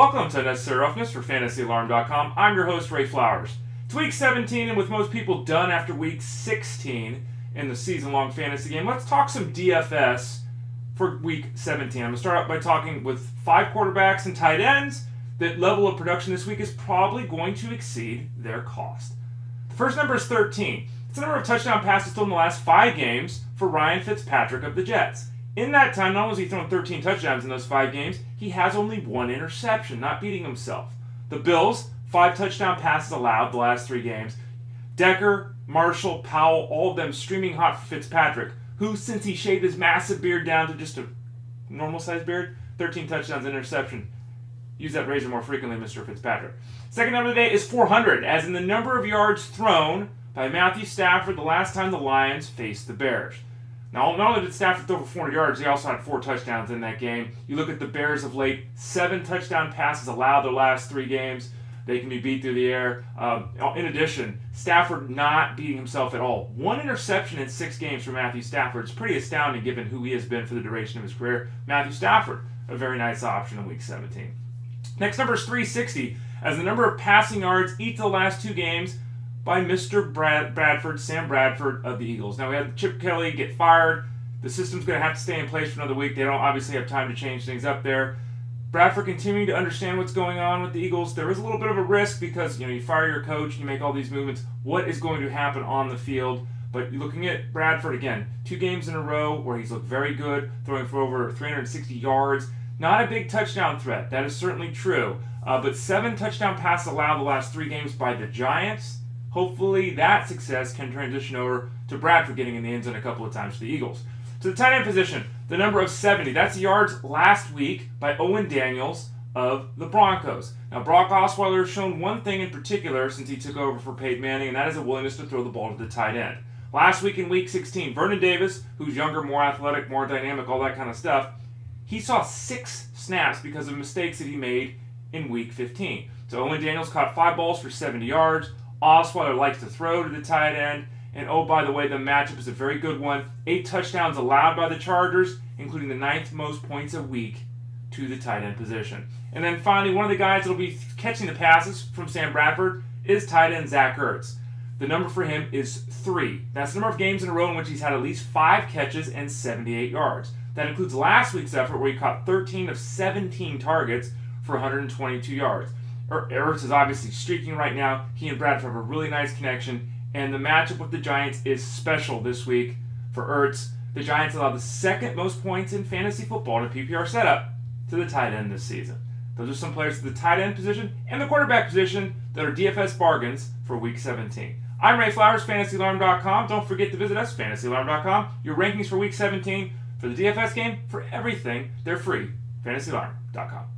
Welcome to Unnecessary Roughness for FantasyAlarm.com. I'm your host, Ray Flowers. It's week 17, and with most people done after week 16 in the season-long fantasy game, let's talk some DFS for week 17. I'm going to start out by talking with 5 quarterbacks and tight ends. That level of production this week is probably going to exceed their cost. The first number is 13. It's the number of touchdown passes thrown in the last 5 games for Ryan Fitzpatrick of the Jets. In that time, not only has he thrown 13 touchdowns in those 5 games, he has only 1 interception, not beating himself. The Bills, 5 touchdown passes allowed the last 3 games. Decker, Marshall, Powell, all of them streaming hot for Fitzpatrick, who, since he shaved his massive beard down to just a normal-sized beard, 13 touchdowns, interception. Use that razor more frequently, Mr. Fitzpatrick. Second number of the day is 400, as in the number of yards thrown by Matthew Stafford the last time the Lions faced the Bears. Now, not only did Stafford throw for 400 yards, he also had 4 touchdowns in that game. You look at the Bears of late, 7 touchdown passes allowed their last 3 games. They can be beat through the air. In addition, Stafford not beating himself at all. 1 interception in 6 games for Matthew Stafford. It's pretty astounding given who he has been for the duration of his career. Matthew Stafford, a very nice option in week 17. Next number is 360, as the number of passing yards each of the last 2 games by Mr. Bradford, Sam Bradford of the Eagles. Now, we had Chip Kelly get fired. The system's going to have to stay in place for another week. They don't obviously have time to change things up there. Bradford continuing to understand what's going on with the Eagles. There is a little bit of a risk because, you fire your coach, you make all these movements. What is going to happen on the field? But looking at Bradford again, 2 games in a row where he's looked very good, throwing for over 360 yards. Not a big touchdown threat. That is certainly true. But 7 touchdown passes allowed the last 3 games by the Giants. Hopefully that success can transition over to Bradford getting in the end zone a couple of times for the Eagles. To the tight end position, the number of 70. That's the yards last week by Owen Daniels of the Broncos. Now, Brock Osweiler has shown one thing in particular since he took over for Peyton Manning, and that is a willingness to throw the ball to the tight end. Last week in week 16, Vernon Davis, who's younger, more athletic, more dynamic, all that kind of stuff, he saw 6 snaps because of mistakes that he made in week 15. So Owen Daniels caught 5 balls for 70 yards. Osweiler likes to throw to the tight end. And oh, by the way, the matchup is a very good one. 8 touchdowns allowed by the Chargers, including the 9th most points a week to the tight end position. And then finally, one of the guys that will be catching the passes from Sam Bradford is tight end Zach Ertz. The number for him is 3. That's the number of games in a row in which he's had at least 5 catches and 78 yards. That includes last week's effort where he caught 13 of 17 targets for 122 yards. Ertz is obviously streaking right now. He and Bradford have a really nice connection, and the matchup with the Giants is special this week for Ertz. The Giants allow the 2nd most points in fantasy football in a PPR setup to the tight end this season. Those are some players at the tight end position and the quarterback position that are DFS bargains for week 17. I'm Ray Flowers, FantasyAlarm.com. Don't forget to visit us, FantasyAlarm.com. Your rankings for week 17 for the DFS game, for everything, they're free. FantasyAlarm.com.